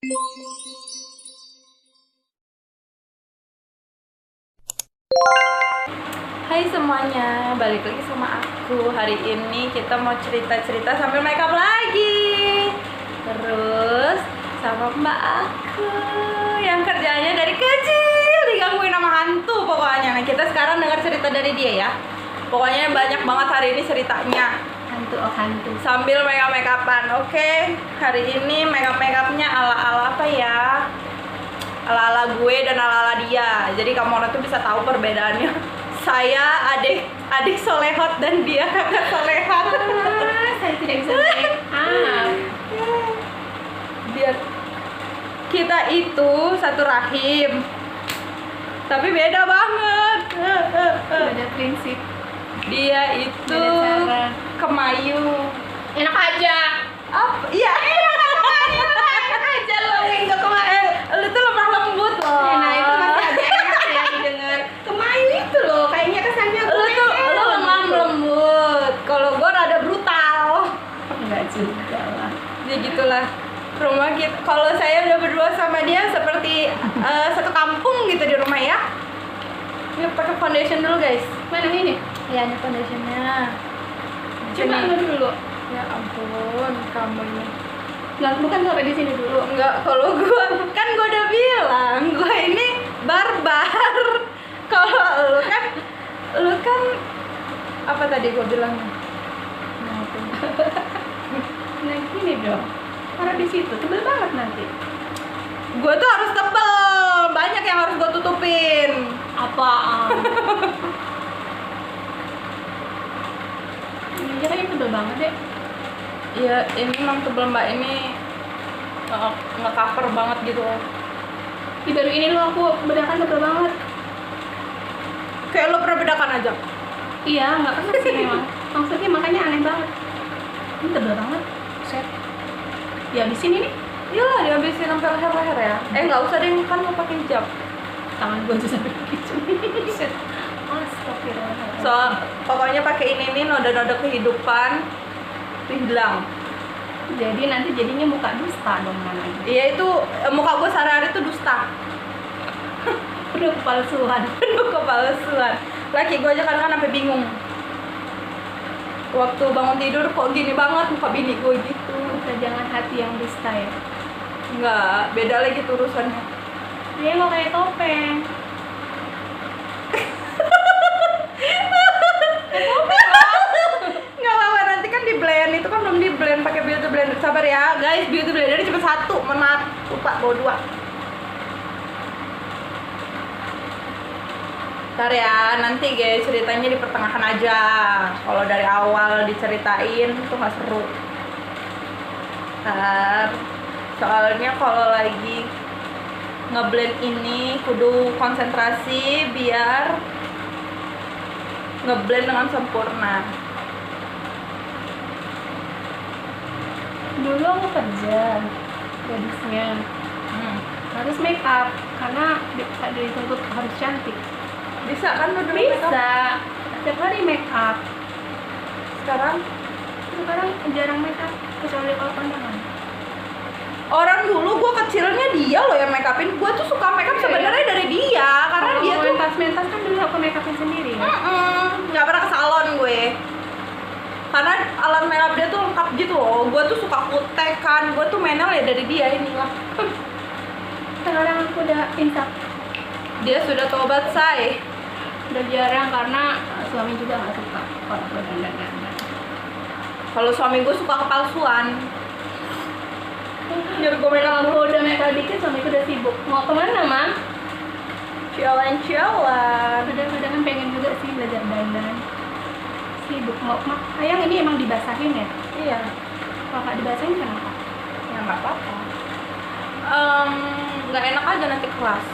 Hai semuanya, balik lagi sama aku. Hari ini kita mau cerita-cerita sambil make up lagi. Terus sama mbak aku yang kerjanya dari kecil digangguin sama hantu pokoknya. Nah, kita sekarang dengar cerita dari dia ya. Pokoknya banyak banget hari ini ceritanya. Hantu. Sambil make upan, oke? Hari ini make upnya ala-ala apa ya? Ala-ala gue dan ala-ala dia. Jadi kamu orang tuh bisa tahu perbedaannya. Saya adik solehot dan dia kakak solehot. Saya tidak bisa make up. Dia kita itu satu rahim, tapi beda banget. Beda prinsip. Dia itu Beda cara. Kemayu. Enak aja. Apa? Iya. Enak aja lo enggak kemarin. Lu tuh lemah lembut loh. Nah itu masih agak enak ya didengar. Kemayu itu loh, kayaknya kesannya Lu tuh lu lemah lembut. Kalau gua rada brutal. Enggak juga lah. Ya gitulah. Rumah kita, kalau saya udah berdua sama dia seperti satu kampung gitu di rumah ya. Ini pakai foundation dulu guys. Mana ini? Ya ini foundationnya. Cuma lu dulu. Ya ampun, kamu ini. Nggak, bukan sampai di sini dulu. Enggak, kalau gua kan gua udah bilang, gua ini barbar. Kalau lu kan apa tadi gua bilangnya? Nah, itu. Nah gini dong. Taruh di situ, tebel banget nanti. Gua tuh harus tebel, banyak yang harus gua tutupin. Apaan? Ini kayaknya tebel banget deh. Iya, ini memang tebel mbak ini nge-cover banget gitu loh. Di baru ini lo aku bedakan tebel banget. Kayak lo pernah bedakan aja. Iya, nggak pernah sih memang. Maksudnya makanya aneh banget. Ini tebel banget. Set. Ya di sini nih. Iyalah, dihabisin sampai leher-leher ya. Nggak usah deh, kan lo pakai hijab. Tangan gue tuh sampai begitu. Set. Astagfirullah. So, pokoknya pakai ini nih noda-noda kehidupan itu hilang. Jadi nanti jadinya muka dusta dong namanya. Iya itu muka gue sehari-hari tuh dusta. Penuh kepalsuan. Penuh kepalsuan. Laki gue aja kadang-kadang sampai bingung. Waktu bangun tidur kok gini banget muka bini gue gitu. Jangan hati yang dusta ya. Enggak, beda lagi tuh urusannya. Dia mau kayak topeng. Nggak apa-apa, nanti kan di blend, itu kan belum di blend pakai beauty blender. Sabar ya guys, beauty blendernya cuma satu, mohon maaf, lupa bawa dua. Ntar ya, nanti guys ceritanya di pertengahan aja. Kalau dari awal diceritain tuh nggak seru. Ntar, soalnya kalau lagi ngeblend ini kudu konsentrasi biar ngeblend dengan sempurna. Dulu aku kerja gadisnya harus make up karena ada dituntut harus cantik. Bisa kan lo dulu make up? Bisa setiap hari make up. Sekarang Jarang make up kecuali kalau kondangan. orang dulu gue kecilnya dia loh yang make upin. Gue tuh suka make up Iya, sebenarnya dari dia karena Kalau dia tuh mentas kan dulu aku make upin sendiri ya. nggak pernah ke salon gue. Karena alat make up dia tuh lengkap gitu loh. Gue tuh suka kutek kan. Gue tuh menel ya dari dia inilah. Sekarang aku udah insaf. Dia sudah tobat say. Udah jarang karena suami juga nggak suka kalau aku dandan. Kalau suami gue suka kepalsuan. Nyuruh gue make up. Kalau udah make up dikit suamiku udah sibuk. Mau kemana mang? Cialan. Kadang-kadang kan pengen juga sih belajar dandan. Sibuk mau sayang ini emang dibasahin ya? Iya. Kalau nggak dibasahin kenapa? Ya nggak apa-apa. Nggak enak aja nanti keras.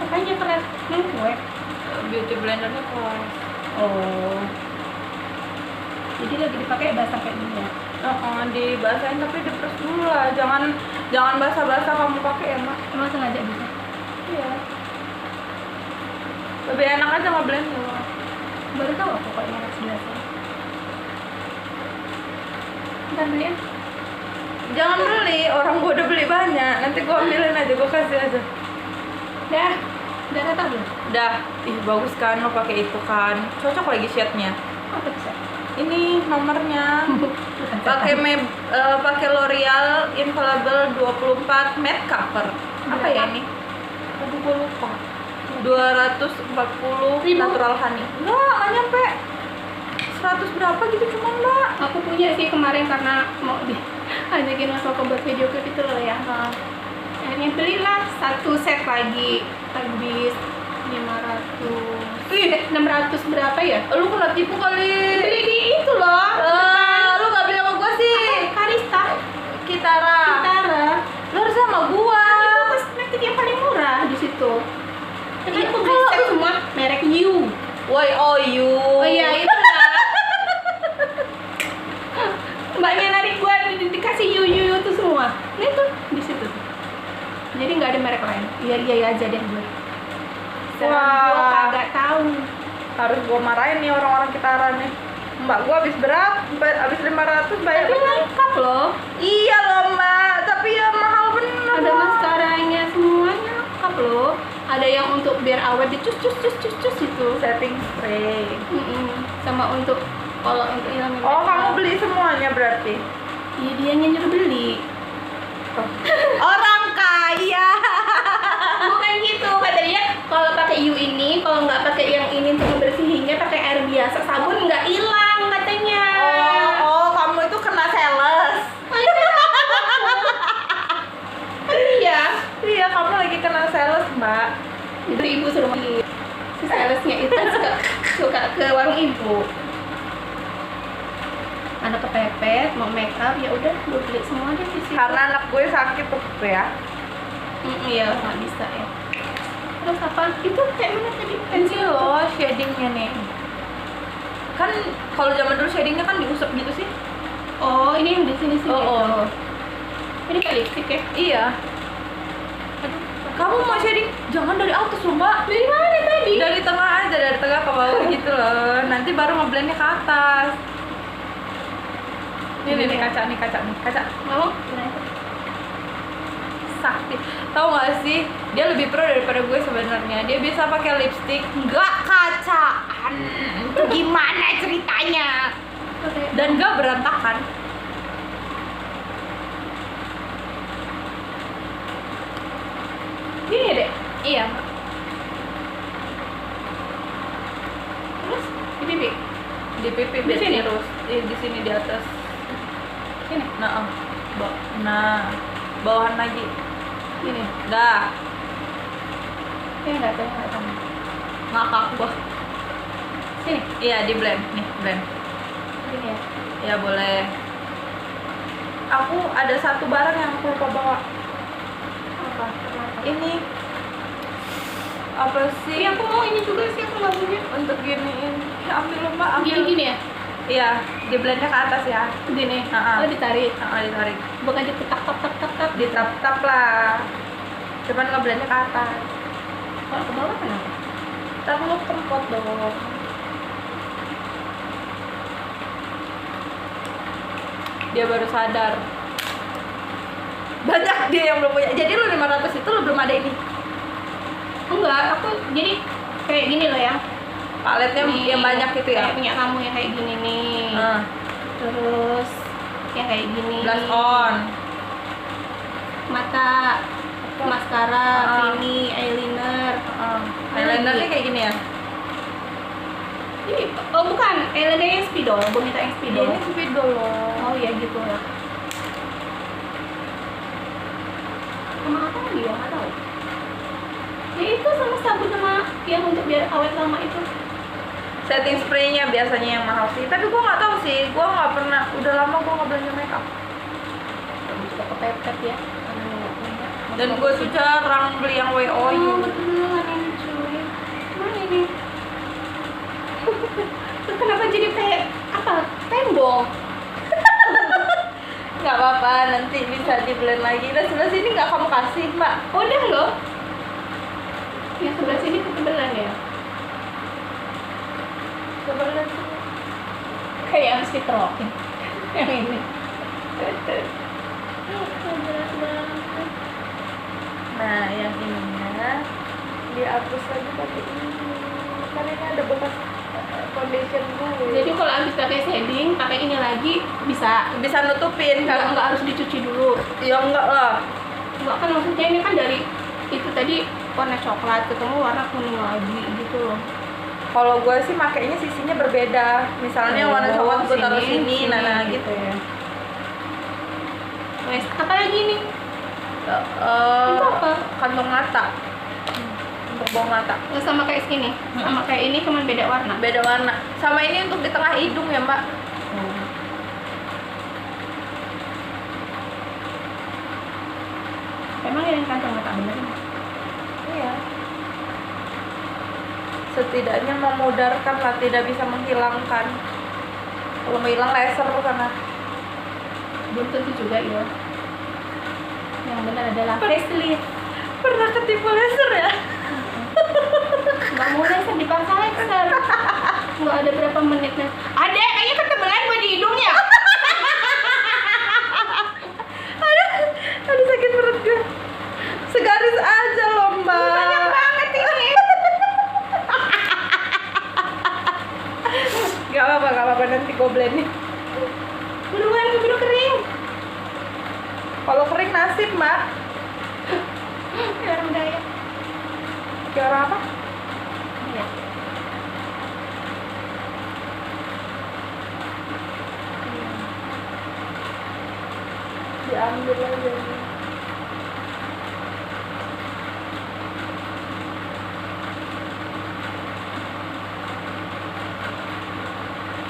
Makanya keras nih kue. Beauty blendernya keras. Oh. Jadi lagi dipakai basah kayak gini ya? Dibasahin tapi diperes dulu lah. Jangan basah-basah kamu pakai ya mak. Emang sengaja gitu? Iya. Lebih enak aja ngeblend dulu. Baru tahu aku kok ini harus biasa. Bentar dulu ya. Jangan beli, orang gua udah beli banyak. Nanti gua ambilin aja, gua kasih aja. Udah kata belum? Udah, ih bagus kan lo pakai itu kan. Cocok lagi shade-nya. Apa bisa? Ini nomornya. Pakai L'Oreal Infallible 24 matte cover. Apa ya ini? Aduh gua lupa. 240 Ribu? natural honey. Enggak nyampe 100 berapa gitu cuman, Mbak. Aku punya sih kemarin karena mau ajakin Mas Koko buat video klip itu loh ya. Akhirnya belilah satu set lagi habis 500. 600 berapa ya? Lu kena tipu kali. Beli di itu loh. Lu gak beli sama gua sih. Karista. Kitara. Lu harus sama gua. Itu kosmetik yang paling murah di situ. Tapi Iya, aku beli set semua merek You. YOU. Oh iya itu lah. Mbaknya narik gua dikasih You tuh semua. Nah itu di situ. Jadi nggak ada merek lain. Iya aja deh gue. Sekarang gua kagak tahu. Harus gua marahin nih orang-orang Kitara nih. Mbak gua habis berapa? Habis 500 bayar. Tapi lengkap loh. Iya loh, Mbak. Tapi ya mahal bener. Ada maskaranya semuanya lengkap loh. Ada yang untuk biar awet dicus itu. Setting spray. Sama untuk kalau untuk hilangin. Oh, kamu beli semuanya berarti? Iya, dianya nyuruh beli. Orang kaya. Bukan gitu, kata dia kalau pakai You ini, kalau nggak pakai yang ini untuk membersihinnya pakai air biasa, sabun nggak hilang katanya. Oh, kamu itu kena sales. Iya. Iya, kamu lagi kena sales, Mbak. Itu ibu suruh pergi. Si salesnya itu suka ke warung ibu. Anak kepepet, mau make up, ya udah gue beli semua deh di situ. Karena anak gue sakit tuh ya. Iya, nggak bisa ya. Terus apa? Itu kayak mana tadi? Pensil loh shadingnya nih. Kan kalau zaman dulu shadingnya kan diusap gitu sih. Oh, ini yang di sini sih. Oh. Ini kayak lipstick ya? Iya. Aduh, kamu mau shading? Jangan dari atas loh, Mbak. Dari mana tadi? Dari tengah aja, dari tengah ke bawah gitu loh. Nanti baru ngeblendnya ke atas. Nih kaca. Mau? Sakti. Tahu nggak sih? Dia lebih pro daripada gue sebenarnya. Dia bisa pakai lipstick nggak kacaan. Itu gimana ceritanya? Dan nggak berantakan. Ini deh. Iya. Terus di pipi. Di pipi Di sini? terus. Di sini di atas. Sini. Nah, bawahan lagi. Ini. Dah. Nggak tahu. Ngakak gua. Sini. Iya, di blend. Nih, blend. Sini ya. Ya boleh. Aku ada satu barang yang aku lupa bawa. Apa? Kenapa? Ini apa sih? Ini aku mau ini juga sih, aku nggak punya. Untuk giniin. Ya, ambil loh, Mbak, ambil. Gini ya? Iya, di blendnya ke atas ya. Gini. Ha-ha. Oh, ditarik. Ditarik. Bukan ditetap. Ditap-tap lah. Cuman ngeblendnya ke atas. Kalau ke bawah kenapa? Ntar lu kempot dong. Dia baru sadar. Banyak dia yang belum punya. Jadi lu 500 itu lu belum ada ini. Enggak, aku jadi kayak gini loh ya. Paletnya Nih, yang banyak gitu ya. Kayak punya kamu yang kayak gini nih. Terus yang kayak gini. Blush on. Mata, maskara, mini, eyeliner. Eyelinernya kayak gini ya. Ini, oh bukan, eyeliner yang spidol, bonita yang spidol. Ini spidol loh. Oh iya gitu ya. Sama apa lagi ya? Nggak tahu. Ya itu sama sabun sama yang untuk biar awet lama itu. Setting spraynya biasanya yang mahal sih. Tapi gua nggak tahu sih. Gua nggak pernah. Udah lama gua nggak belanja makeup. Kamu suka kepepet ya. Dan gue tuh jarang beli yang WOU. Oh betulan ini cuy. Mana ini? Terus kenapa jadi kayak apa? Tembok. Nggak apa-apa, nanti bisa di blend lagi. Dan sebelah sini nggak kamu kasih, Mbak. Udah loh. Yang sebelah sini ketebelan ya. Coba lihat sini. Kayak harus dikerokin. Yang ini. Jelas banget. Nah, yang ininya dihapus lagi pakai ini. Kan ini ada bekas foundation gue. Jadi kalau habis pakai shading, pakai ini lagi bisa. Bisa nutupin kan? Nggak harus dicuci dulu. Ya enggak lah. Enggak kan, maksudnya ini kan dari itu tadi warna coklat ketemu warna kuning lagi gitu loh. Kalau gue sih makainya sisinya berbeda. Misalnya warna coklat gue taruh sini, nah gitu ya. Wes, apa lagi nih? Itu apa? Kantong mata. Untuk bawang mata. Nggak sama kayak sini, sama kayak ini cuman beda warna. Beda warna. Sama ini untuk di tengah hidung ya, Mbak. Emang yang kantong mata bener nih? Iya. Setidaknya memudarkan lah, tidak bisa menghilangkan. Kalau mau hilang laser sana. Belum tentu juga ya. Yang benar adalah facelift. Pernah ketipu laser ya? Nggak mau laser dipaksa laser. Nggak ada berapa menitnya. Ada kayaknya ketebelan gue di hidung ya. Aduh sakit perut gue. Segaris aja loh, Mbak. Banyak banget ini. Gak apa-apa nanti gue blending. Buruan keburu kering. Kalau kering nasib, Mbak. Ya orang daya. Kayak orang apa? Iya. Diambil aja.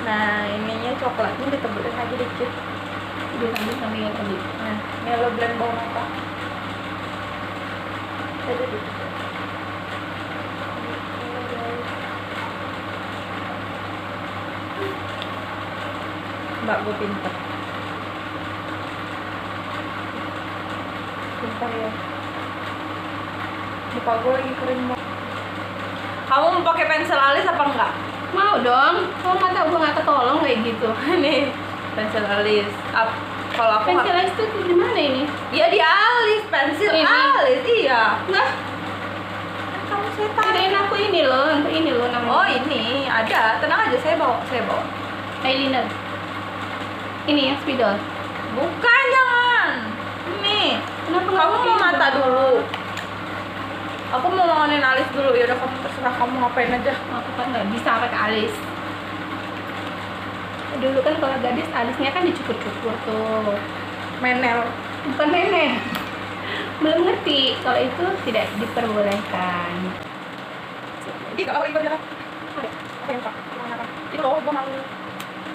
Nah, ininya coklatnya ditebelin aja dikit. Diambil sama yang tadi. Nah, ini lo blend bawang apa? Ada dikit. Mbak, gue pinter. Pinter ya. Muka gue lagi kering banget. Kamu mau pakai pensil alis apa enggak? Mau dong. Kalau nggak tahu gue nggak ketolong kayak gitu. Nih, pensil alis. Kalau aku Pensil alis tuh di mana ini? ya di alis, pensil Ini? alis, iya. Nah, Kamu setan. kirain aku ini loh, untuk ini loh namanya. Oh ini ada, tenang aja saya bawa. Eyeliner. Ini yang spidol. Bukan, jangan. Ini. Kenapa nggak Kamu pakai mau ini mata dong? dulu. Aku mau ngonin alis dulu. Ya udah, kamu terserah kamu ngapain aja. Aku kan nggak bisa pakai alis. Dulu kan kalau gadis alisnya kan dicukur-cukur tuh. Menel. Bukan nenek. Belum ngerti kalau itu tidak diperbolehkan. Ih, kalau ini berjalan. Ada. Apa yang Pak? Mana Pak? Itu loh, gua mau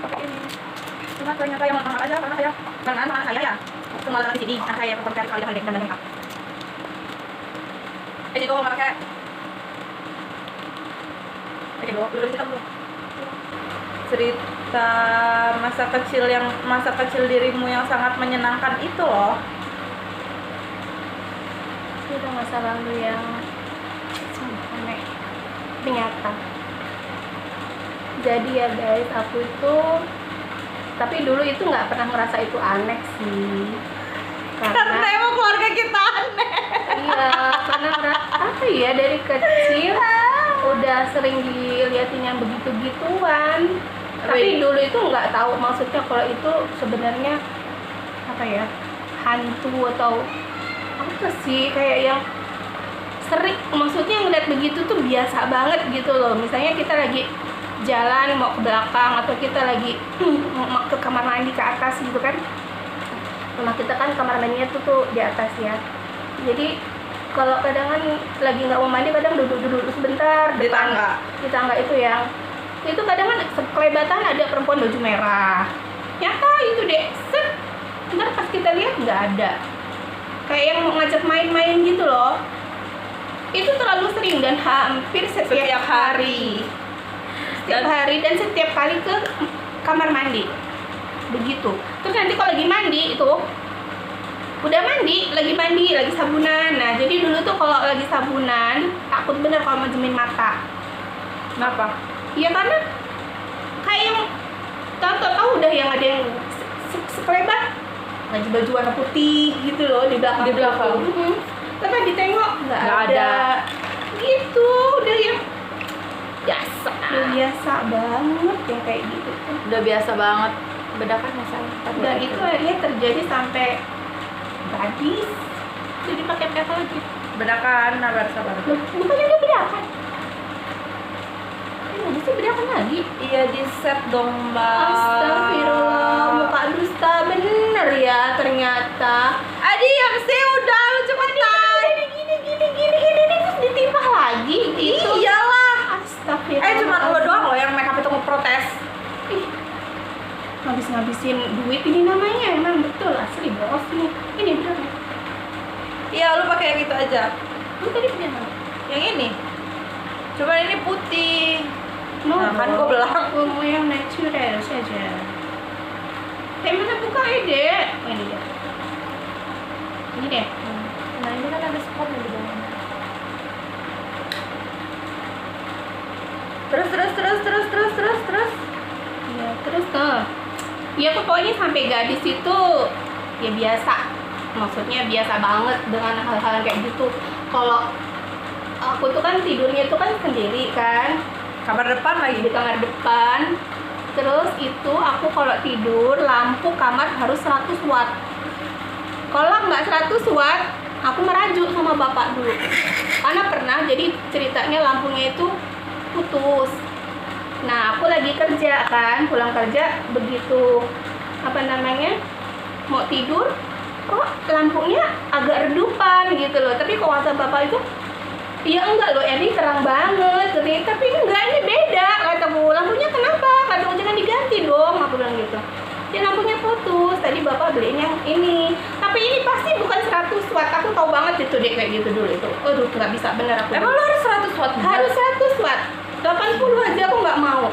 pakai ini. Cuma ternyata yang mahal aja karena saya anak saya ya. Semua di sini. Nah, saya perlu cari kali dan lengkap. Jadi gua mau pakai. Oke, dulu kita dulu. Cerita masa kecil dirimu yang sangat menyenangkan itu loh. Itu masa lalu yang aneh, nyata. Jadi ya guys, aku itu, tapi dulu itu nggak pernah ngerasa itu aneh sih. Karena emang keluarga kita aneh. Iya, karena apa ya, dari kecil udah sering diliatin yang begitu-gituan. Tapi dulu itu nggak tahu maksudnya kalau itu sebenarnya apa ya, hantu atau apa sih, kayak yang sering, maksudnya ngeliat begitu tuh biasa banget gitu loh. Misalnya kita lagi jalan mau ke belakang atau kita lagi mau ke kamar mandi ke atas gitu kan. Rumah kita kan kamar mandinya tuh di atas ya. Jadi kalau kadang kan lagi nggak mau mandi, kadang duduk sebentar Di tangga. di tangga itu yang itu kadang kan kelebatan ada perempuan baju merah. Nyata itu deh, set. Ntar pas kita lihat nggak ada. Kayak yang mau ngajak main-main gitu loh. Itu terlalu sering dan hampir setiap hari. Setiap hari dan setiap kali ke kamar mandi. Begitu. Terus nanti kalau lagi mandi itu udah mandi, lagi sabunan. Nah, jadi dulu tuh kalau lagi sabunan takut bener kalau menjemin mata. Kenapa? Iya karena kayak yang tahu udah yang ada yang sekelebat baju warna putih gitu loh di belakang. Di belakang. Tapi ditengok nggak ada. Gitu, udah yang biasa. Udah biasa banget yang kayak gitu. Udah biasa banget. Bedakannya saya. Dan itu akhirnya terjadi sampai gadis. Jadi pakai apa lagi? Bedakan, sabar. Bukannya udah bedakan? Ini sih bedakan lagi. Iya di set dong mbak. Astagfirullah, muka dusta bener ya ternyata. Adi yang sih udah lu cepetan. Gini terus ditimpah lagi gitu. Iyalah. Astagfirullah. Cuma lo doang loh yang makeup itu ngeprotes. Ih, ngabisin duit ini namanya emang betul asli boros nih. Ini bener. Iya lu pakai yang itu aja. Lu tadi punya apa? Yang ini. Coba ini putih. Nah, kan gua belang. Gua mau yang natural saja. Mana buka deh. Oh ini dia. Ini deh. Nah ini kan ada spotnya di bawah. Terus. Ya terus tuh. Ya pokoknya sampai gadis itu ya biasa. Maksudnya biasa banget dengan hal-hal kayak gitu. Kalau aku tuh kan tidurnya tuh kan sendiri kan. Kamar depan lagi. Di kamar depan. Terus itu aku kalau tidur lampu kamar harus 100 watt. Kalau nggak 100 watt, aku merajuk sama bapak dulu. Karena pernah jadi ceritanya lampunya itu putus. Nah, aku lagi kerja kan, pulang kerja begitu mau tidur, kok lampunya agak redupan gitu loh. Tapi kok kata bapak itu, iya enggak loh, ini terang banget. Tapi enggak, ini beda. Kataku, lampunya kenapa? Kataku jangan diganti dong. Aku bilang gitu. Ya lampunya putus. Tadi bapak belinya yang ini. Tapi ini pasti bukan 100 watt. Aku tahu banget itu deh kayak gitu dulu itu. Aduh, nggak bisa bener aku. Emang lu harus 100 watt? Harus 100 watt. 80 aja aku nggak mau.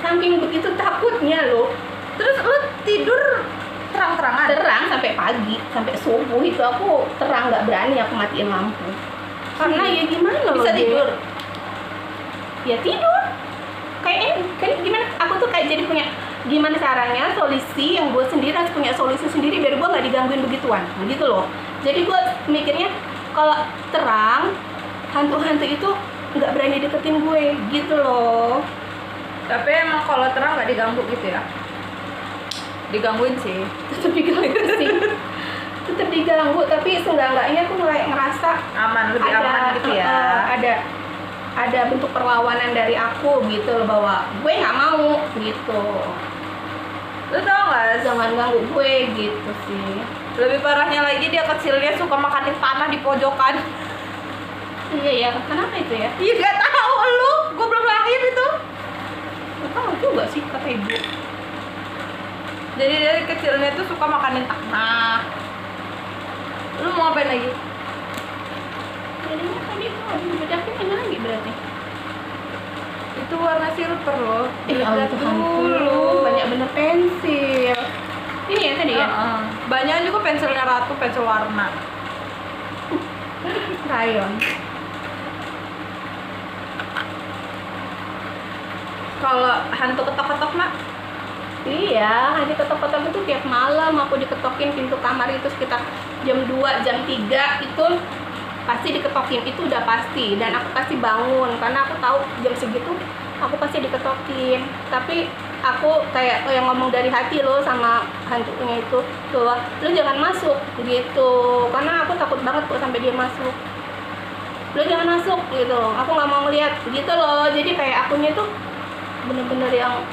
Saking begitu takutnya loh. Terus lu tidur terang-terangan? Terang sampai pagi, sampai subuh itu aku terang, nggak berani aku matiin lampu. Karena ya gimana loh. Bisa tidur? Ya tidur. Kayak gimana? Aku tuh kayak jadi punya gimana caranya solusi yang gue sendiri harus punya solusi sendiri biar gue nggak digangguin begituan, begitu loh. Jadi gue mikirnya kalau terang hantu-hantu itu nggak berani deketin gue, gitu loh. Tapi emang kalau terang nggak diganggu gitu ya? Digangguin sih. Tetap diganggu sih. Tetap diganggu, tapi seenggak-enggaknya aku mulai ngerasa Lebih aman gitu ya. Ada bentuk perlawanan dari aku gitu loh, bahwa gue nggak mau gitu. Lu tau nggak? Jangan ganggu gue gitu sih. Lebih parahnya lagi dia kecilnya suka makanin tanah di pojokan. Iya ya, kenapa itu ya? Iya gak tahu lu, gue belum lahir itu. Gak tahu juga sih kata ibu. Jadi dari kecilnya tuh suka makanin tanah. Lu mau ngapain lagi? Jadinya tadi tuh bedakin mana lagi berarti? Itu warna silver loh. Allah Tuhanku, banyak bener pensil. Ini ya tadi ya? Banyak juga pensilnya Ratu, pensil warna. Rayon. Kalau hantu ketok-ketok mak? Iya, nanti ketok-ketok itu tiap malam aku diketokin pintu kamar itu sekitar jam 2, jam 3 itu pasti diketokin, itu udah pasti. Dan aku pasti bangun karena aku tahu jam segitu aku pasti diketokin. Tapi aku kayak yang ngomong dari hati loh sama hantunya itu tuh, lu jangan masuk gitu, karena aku takut banget kok sampai dia masuk. Lu jangan masuk gitu, aku nggak mau ngeliat gitu loh. Jadi kayak akunya tuh bener-bener yang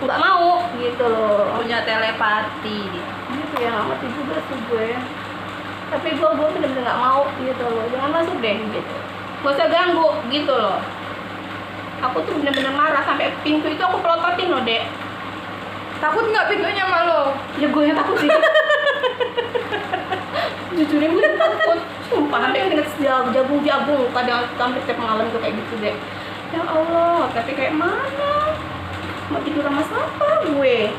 nggak mau gitu loh. Punya telepati dia. Gitu ya, nggak ngerti juga sih gue. Tapi gue bener-bener nggak mau gitu loh, jangan masuk deh gitu, gak usah ganggu gitu loh. Aku tuh bener-bener marah sampai pintu itu aku pelototin loh dek. Takut nggak pintunya sama lo? Ya gue yang takut sih. Jujurnya gue takut, sumpah. Sampai inget jagung-jagung kadang hampir tiap malam tuh kayak gitu deh. Ya Allah, tapi kayak mana? Mau tidur sama siapa gue?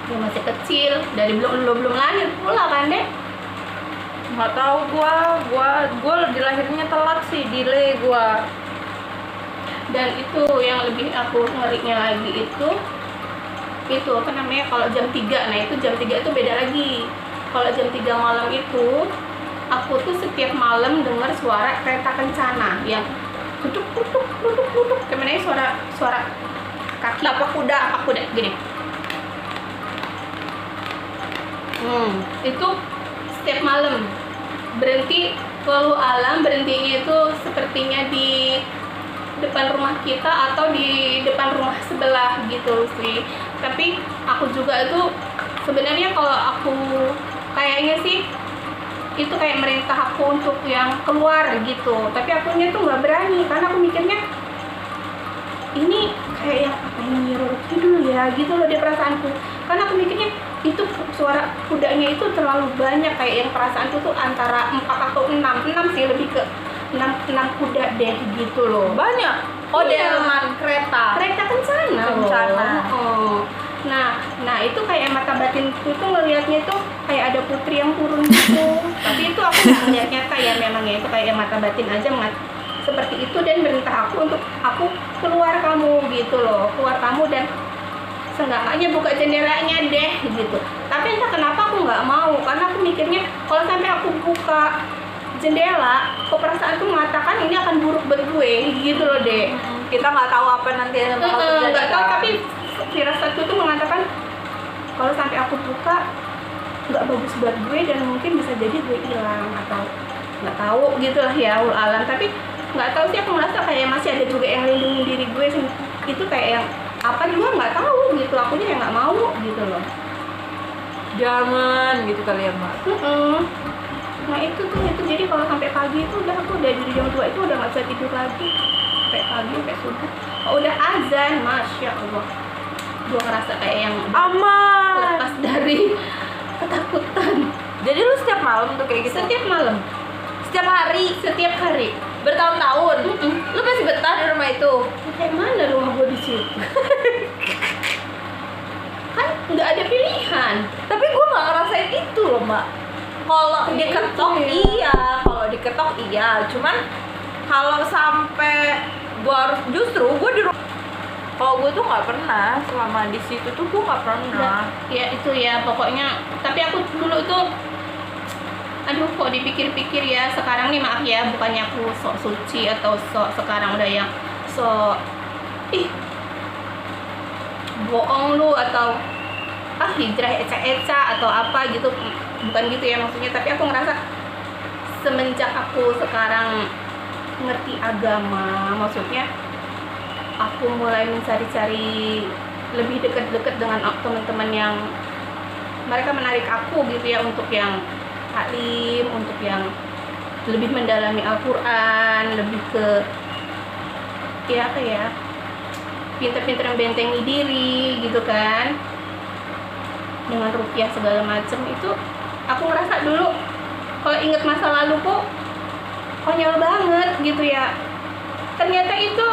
Dia masih kecil, dari belum lahir pula kan dek. Nggak tahu gua dilahirnya telat sih, delay gua. Dan itu yang lebih aku ngerinya lagi itu itu apa namanya, kalau jam 3, nah itu jam 3 itu beda lagi. Kalau jam 3 malam itu aku tuh setiap malam dengar suara kereta kencana yang duduk gimana ya, suara kaki tapak kuda gini. Itu setiap malam berhenti. Walau alam berhentinya itu sepertinya di depan rumah kita atau di depan rumah sebelah gitu sih. Tapi aku juga itu sebenarnya kalau aku kayaknya sih itu kayak merintah aku untuk yang keluar gitu, tapi akunya tuh nggak berani karena aku mikirnya ini kayak yang apa ini Roro Kidul ya gitu loh di perasaanku. Karena aku mikirnya itu suara kudanya itu terlalu banyak, kayak yang perasaanku tuh antara 4 atau 6 sih, lebih ke 6 kuda deh gitu loh. Banyak. Oh, Iya. delman kereta Kencana loh. Kencana. Oh. Nah itu kayak mata batinku tuh ngelihatnya tuh kayak ada putri yang turun gitu. Tapi itu aku nggak ngeliat nyata ya, memangnya itu kayak mata batin aja seperti itu dan merintah aku untuk aku keluar kamu gitu loh, keluar kamu dan seenggaknya buka jendelanya deh gitu. Tapi entah kenapa aku nggak mau, karena aku mikirnya kalau sampai aku buka jendela, keperasaan tuh mengatakan ini akan buruk buat gue gitu loh deh. Kita nggak tahu apa nanti yang bakal terjadi. Nggak tahu, kan? tapi firasatku tuh mengatakan kalau sampai aku buka nggak bagus buat gue dan mungkin bisa jadi gue hilang atau nggak tahu gitulah ya alam. Tapi nggak tahu sih, aku merasa kayak masih ada juga yang lindungi diri gue itu kayak yang apa juga nggak tahu gitu, akunya yang nggak mau gitu loh. Jangan gitu kali ya Mbak. Nah itu jadi kalau sampai pagi itu udah aku dari jam 2 itu udah nggak bisa tidur lagi sampai pagi sampai subuh. Oh, udah azan, masya Allah, gue ngerasa kayak yang Aman. lepas dari ketakutan. Jadi lu setiap malam tuh kayak gitu? Setiap malam, Setiap hari? Bertahun-tahun? Lu masih betah di rumah itu? kayak mana rumah gue di situ? Kan nggak ada pilihan. Tapi gue nggak ngerasain itu loh Mbak. Kalau diketok iya, kalau diketok iya. Cuman kalau sampai gue harus, justru gue di rumah. Kalau gue tuh nggak pernah selama di situ tuh gue nggak pernah. Ya itu ya pokoknya. Tapi aku dulu tuh, aduh kok dipikir-pikir ya sekarang nih, maaf ya bukannya aku sok suci atau sok sekarang udah yang sok bohong lu atau hijrah eca-eca atau apa gitu, bukan gitu ya maksudnya. Tapi aku ngerasa semenjak aku sekarang ngerti agama, maksudnya aku mulai mencari-cari lebih dekat-dekat dengan teman-teman yang mereka menarik aku gitu ya, untuk yang taklim, untuk yang lebih mendalami Al-Quran, lebih ke ya apa ya, pinter-pinter bentengi diri gitu kan, dengan rupiah segala macem. Itu aku ngerasa dulu kalau inget masa lalu kok konyol banget gitu ya. Ternyata itu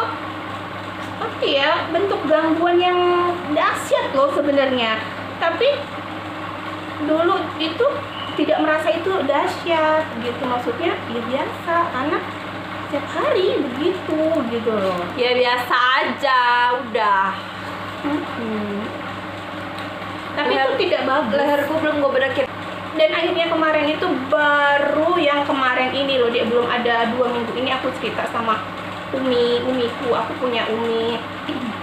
apa ya, bentuk gangguan yang dahsyat loh sebenarnya. Tapi dulu itu tidak merasa itu dahsyat gitu, maksudnya ya biasa karena setiap hari begitu gitu loh. Ya biasa aja, udah. Tapi itu tidak bagus. Leherku belum gue bedakin. Dan akhirnya kemarin itu baru yang kemarin ini loh, dia belum ada 2 minggu ini aku cerita sama umiku. Aku punya umi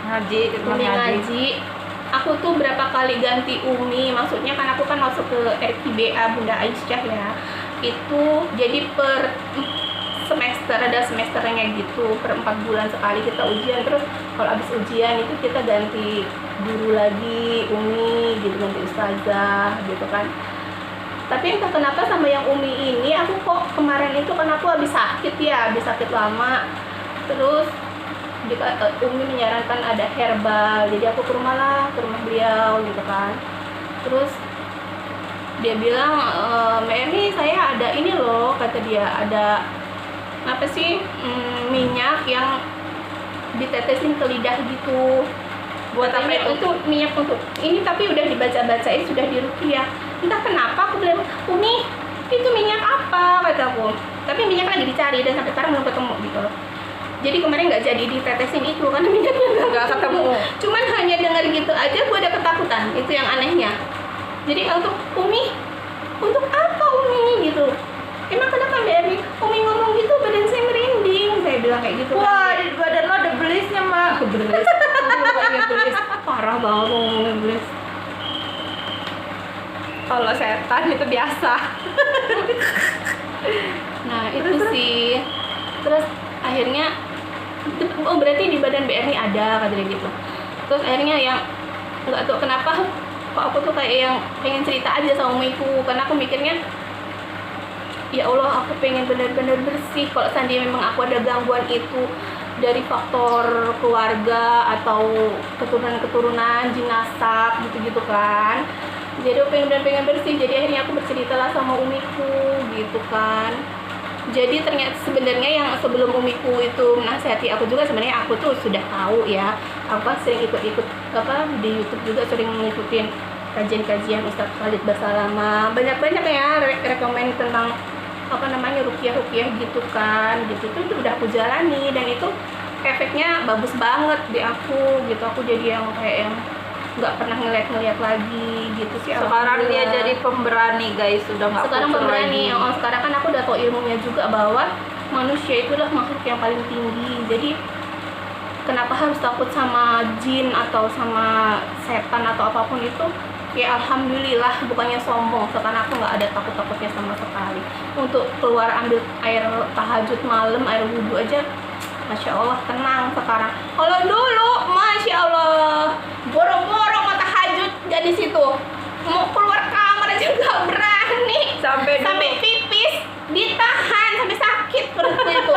ngaji. Aku tuh berapa kali ganti umi, maksudnya kan aku kan masuk ke RKBA Bunda Aisyah ya. Itu jadi per semester, ada semesternya gitu, per 4 bulan sekali kita ujian. Terus kalau habis ujian itu kita ganti guru lagi, umi gitu, ganti ustazah gitu kan. Tapi entah kenapa sama yang umi ini aku kok kemarin itu kan aku habis sakit lama. Terus umi menyarankan ada herbal, jadi aku ke rumah beliau gitu kan. Terus dia bilang, Mbak Erni saya ada ini loh, kata dia, ada apa sih, minyak yang ditetesin ke lidah gitu. Buat apa itu? Minyak untuk ini, tapi udah dibaca-bacain, sudah diruqyah. Entah kenapa aku bilang, Umi itu minyak apa, kataku. Tapi minyak lagi dicari dan sampai sekarang belum ketemu gitu loh. Jadi kemarin nggak jadi ditetesin itu karena minyaknya Nggak ketemu. Cuman hanya dengar gitu aja gue ada ketakutan, itu yang anehnya. Jadi untuk Umi, untuk apa Umi gitu? Emang kenapa Mbak Erni? Umi ngomong gitu badan saya merinding, saya bilang kayak gitu. Wah, kan. di badan lo ada belisnya, Mak. Belis. Belis. Parah banget ngomongin belis. Kalau setan itu biasa. Nah itu sih. Terus akhirnya, oh berarti di badan BR ini ada kata dia gitu. Terus akhirnya yang nggak tahu kenapa kok aku tuh kayak yang pengen cerita aja sama umiku, karena aku mikirnya ya Allah aku pengen benar-benar bersih. Kalau seandainya memang aku ada gangguan itu dari faktor keluarga atau keturunan-keturunan jinasab gitu-gitu kan, jadi aku pengen bersih. Jadi akhirnya aku bercerita lah sama umiku gitu kan. Jadi ternyata sebenarnya yang sebelum umiku itu menasihati aku juga, sebenarnya aku tuh sudah tahu ya. Aku kan sering ikut-ikut di YouTube juga, sering ngikutin kajian-kajian Ustadz Khalid Basalamah. Banyak-banyak ya rekomend tentang ruqyah gitu kan. Gitu tuh udah aku jalani dan itu efeknya bagus banget di aku gitu. Aku jadi yang kayak yang nggak pernah ngeliat lagi gitu sih. Sekarang dia jadi pemberani, guys, sudah nggak sekarang kutur pemberani. lagi. Sekarang kan aku udah tahu ilmunya juga bahwa manusia itulah makhluk yang paling tinggi. Jadi kenapa harus takut sama jin atau sama setan atau apapun itu? Ya alhamdulillah, bukannya sombong. Sekarang aku nggak ada takut-takutnya sama sekali. Untuk keluar ambil air tahajud malam, air wudhu aja, Masya Allah tenang sekarang. Kalau dulu, Masya Allah, boro-boro mau tahajud jadi situ, mau keluar kamar aja nggak berani. Sampai pipis ditahan, sampai sakit perutnya itu.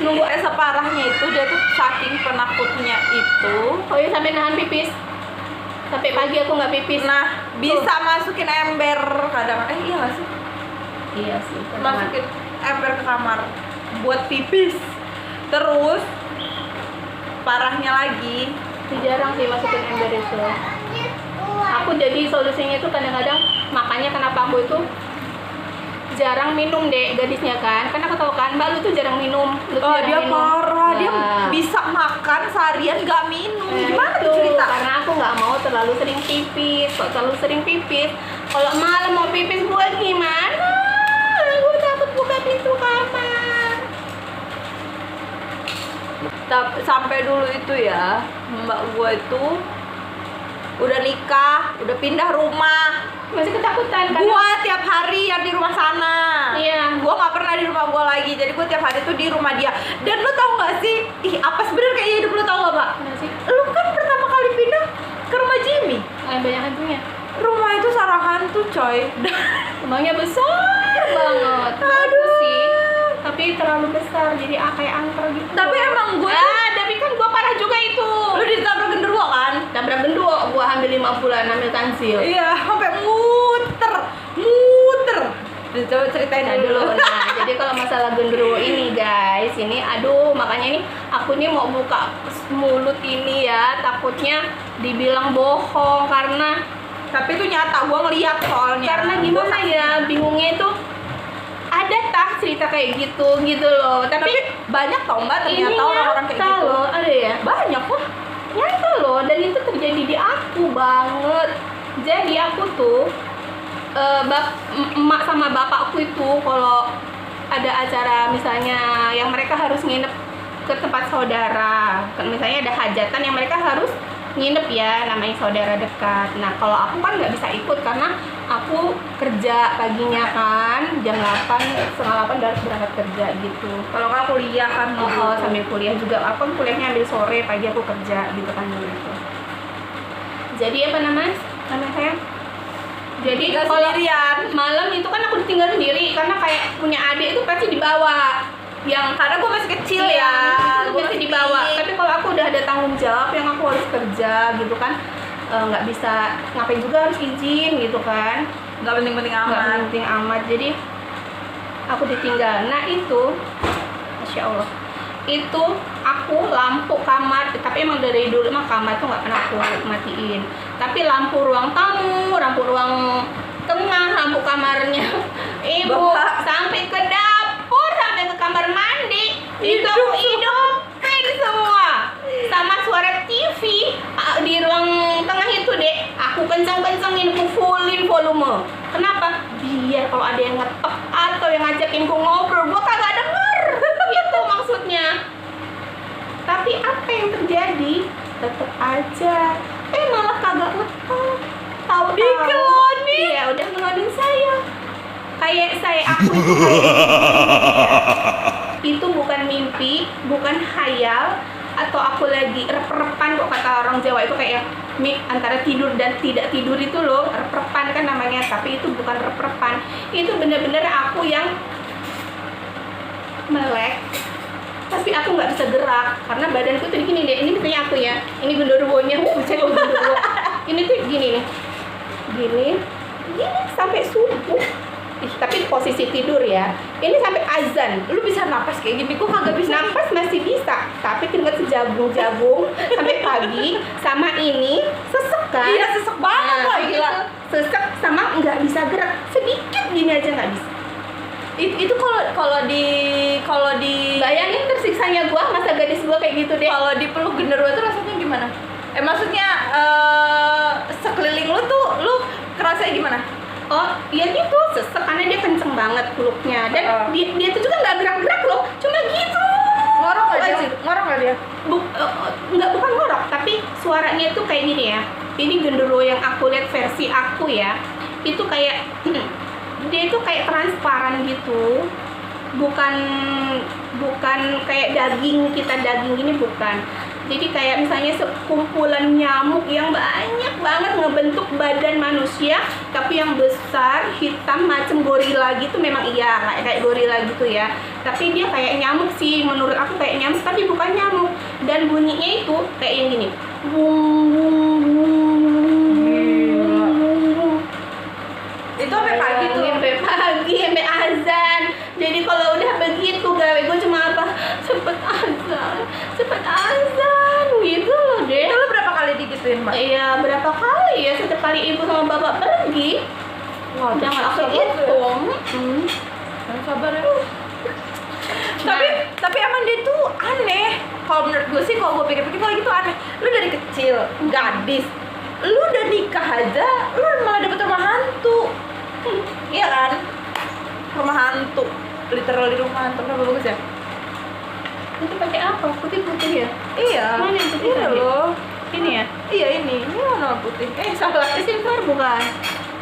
Nunggu separahnya itu, dia tuh saking penakutnya itu. Oh iya, sampai nahan pipis. Sampai pagi aku nggak pipis. Nah, bisa masukin ember kadang. Iya nggak sih? Iya sih. Masukin ember ke kamar buat pipis. Terus parahnya lagi, jarang sih masukin ember itu. Aku jadi solusinya itu kadang-kadang, makanya kenapa aku itu jarang minum deh gadisnya kan. Kan aku tahu kan Mbak, lu tuh jarang minum. Dia minum. Parah, dia bisa makan seharian gak minum. Gimana tuh cerita? Karena aku nggak mau terlalu sering pipis. Kalau terlalu sering pipis, kalau malam mau pipis gue gimana? Gue takut buka pintu kamar. Sampai dulu itu ya, mbak gue itu udah nikah, udah pindah rumah, masih ketakutan kan? Gue tiap hari yang di rumah sana. Iya. Gue nggak pernah di rumah gue lagi, jadi gue tiap hari tuh di rumah dia. Dan lu tau gak sih, apa sebenarnya kayak hidup lu, tau gak Mbak? Lu kan pertama kali pindah ke rumah Jimmy. Banyak hantunya. Rumah itu sarang hantu coy. Rumahnya besar banget. Aduh sih. Tapi terlalu besar, jadi kayak angker gitu. Tapi emang gue tapi kan gue parah juga itu. Lu ditabrak genderuwo kan? Tabrak genderuwo, gue hamil 5 bulan, hamil tansil. Iya, sampai muter. Coba ceritain dulu. Nah, jadi kalau masalah genderuwo ini guys, ini aduh, makanya ini aku nih mau buka mulut ini ya, takutnya dibilang bohong karena tapi itu nyata, gue ngeliat soalnya. Karena gimana ya, bingungnya itu ada cerita kayak gitu loh. Tapi banyak tau Mbak ternyata orang-orang kayak gitu. Loh, ada ya? Banyak kok. Nyata loh, dan itu terjadi di aku banget. Jadi aku tuh emak sama bapakku itu kalau ada acara misalnya yang mereka harus nginep ke tempat saudara, misalnya ada hajatan yang mereka harus nginep ya, namanya saudara dekat. Nah kalau aku kan nggak bisa ikut karena aku kerja paginya kan, jam 8, setengah 8 udah harus berangkat kerja gitu. Kalau nggak kuliah kan gitu. Sambil kuliah juga, aku kan kuliahnya ambil sore, pagi aku kerja gitu kan gitu. Jadi apa namanya saya? Jadi kalau malam itu kan aku ditinggal sendiri karena kayak punya adik itu pasti dibawa. Yang karena gue masih kecil ya, gue masih dibawa. Tapi kalau aku udah ada tanggung jawab yang aku harus kerja gitu kan, nggak bisa ngapain juga harus izin gitu kan, nggak penting-penting amat. Jadi aku ditinggal. Nah itu, Masya Allah, itu aku lampu kamar, tapi emang dari dulu mah kamar tuh nggak pernah aku matiin. Tapi lampu ruang tamu, lampu ruang tengah, lampu kamarnya ibu, sampai ke dapur, sampai ke kamar mandi itu aku hidupin. kencang-kencangin, ku fullin volume. Kenapa? Biar kalau ada yang ngetok atau yang ngajakin gue ngobrol, gue kagak denger. Itu maksudnya. Tapi apa yang terjadi? Tetep aja malah kagak ngetok. Tahu-tahu Dikelonin. Iya, udah ngelonin saya. Kayak aku itu bukan mimpi, bukan hayal, atau aku lagi rep-repan. Kok kata orang Jawa itu kayak antara tidur dan tidak tidur itu loh, rep-repan kan namanya. Tapi itu bukan rep-repan, itu bener-bener aku yang melek, tapi aku nggak bisa gerak karena badanku tuh gini deh. Ini misalnya aku ya, ini genderuwonya, cek genderuwo. Ini tuh gini nih, gini sampai subuh. Tapi posisi tidur ya, ini sampai azan. Lu bisa napas kayak gini, gua kagak bisa. Napas masih bisa, tapi keringat sejagung-jagung sampai pagi. Sama ini sesek kan? Iya, sesek banget lah, gila. Sesek sama nggak bisa gerak, sedikit gini aja nggak bisa. Itu kalau di Bayangin tersiksanya gua, masa gadis gua kayak gitu deh. Kalau dipeluk genderuwo itu rasanya gimana? Maksudnya sekeliling lu tuh lu kerasanya gimana? Oh, ya gitu, sesek karena dia kenceng banget peluknya. Dan dia tuh juga nggak gerak-gerak loh, cuma gitu. Ngorok nggak dia? Bukan ngorok, tapi suaranya tuh kayak gini ya. Ini genderuwo yang aku lihat versi aku ya, itu kayak dia itu kayak transparan gitu. Bukan kayak daging gini, bukan. Jadi kayak misalnya sekumpulan nyamuk yang banyak banget ngebentuk badan manusia, tapi yang besar, hitam, macam gorila gitu. Memang iya kayak gorila gitu ya, tapi dia kayak nyamuk sih, menurut aku kayak nyamuk, tapi bukan nyamuk. Dan bunyinya itu kayak yang gini, bung bung bung. Itu sampai pagi tuh, sampai azan. Jadi kalau udah begitu gawe gue cuma apa, cepet azan gitu loh deh. itu lu berapa kali digituin, Mbak? Iya, berapa kali ya, setiap kali ibu sama bapak pergi. Wah, udah nggak aku hitung. Jangan sabar ya. Tapi emang dia tuh aneh. Kalau menurut gue sih, kalau gue pikir-pikir lagi tuh aneh. Lu dari kecil, gadis, lu udah nikah aja, lu malah dapet rumah hantu. Iya kan? Rumah hantu, literally rumah hantu. Kenapa bagus ya? Itu pakai apa? Putih-putih ya? Iya. Mana yang putih Iya tadi? loh. Ini ya? Iya ini warna putih. Salah. Silver bukan?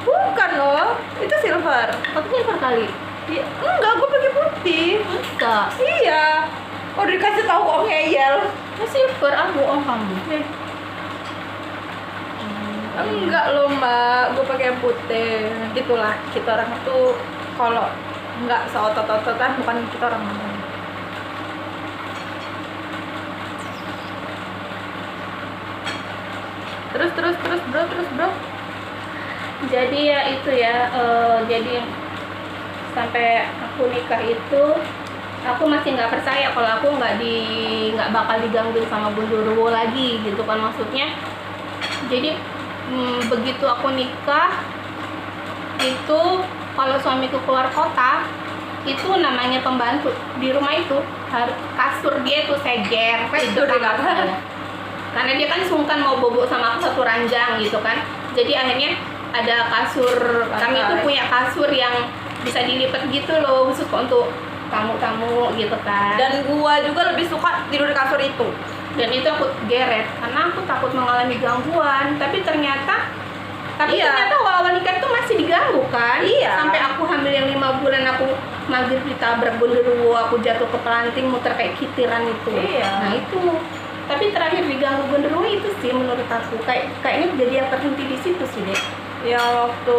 Bukan loh, itu silver. Pakai silver kali? Ya, enggak, gue pakai putih. Enggak. Iya. Oh, dikasih tahu kok ngeyel. Silver, bohong kamu. Enggak loh Mbak, gue pakai yang putih. Gitulah, kita orang tuh kalau nggak seotot-ototan bukan kita orang. Terus bro. Jadi ya itu ya, jadi sampai aku nikah itu aku masih nggak percaya kalau aku nggak bakal digangguin sama genderuwo lagi gitu kan, maksudnya. Jadi begitu aku nikah itu, kalau suamiku keluar kota itu namanya pembantu di rumah itu kasur dia tuh seger Tidur di kamar. karena dia kan sungkan mau bobo sama aku satu ranjang gitu kan. Jadi akhirnya ada kasur, kami itu punya kasur yang bisa dilipat gitu loh, khusus untuk tamu-tamu gitu kan. Dan gua juga lebih suka tidur di kasur itu. Dan itu aku geret karena aku takut mengalami gangguan. Tapi ternyata awal-awal nikah itu masih diganggu kan. Iya. Sampai aku hamil yang 5 bulan, aku maghrib ditabrak genderuwo, aku jatuh ke pelanting muter kayak kitiran itu. Iya. Nah itu. Tapi terakhir diganggu genderuwo itu sih menurut aku kayaknya jadi yang terhenti di situ sih deh. Yang waktu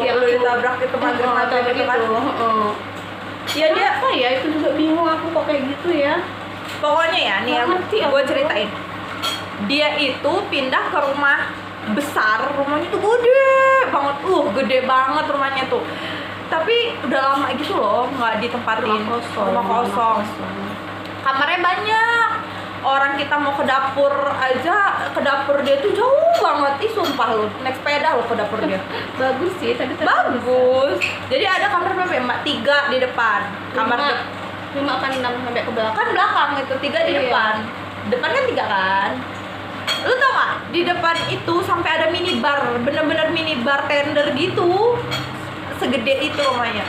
lu ditabrak itu maghrib gitu kan. Ya dia apa ya, itu juga bingung aku kok kayak gitu ya. Pokoknya ya, nih gue ceritain. Dia itu pindah ke rumah besar, rumahnya tuh gede banget rumahnya tuh. Tapi udah lama gitu loh, nggak ditempatin, rumah kosong. Kamarnya banyak. Orang kita mau ke dapur aja, ke dapur dia tuh jauh banget. Ih sumpah lu, naik sepeda lo ke dapur dia. Bagus sih, tapi bagus. Jadi ada kamar berapa ya, Mbak? 3 di depan. Kamar 5 kan 6 sampai ke belakang. Kan belakang itu 3 di depan. Depan kan 3 kan? Lu tau gak? Di depan itu sampai ada minibar, bener-bener mini bartender gitu, segede itu rumahnya.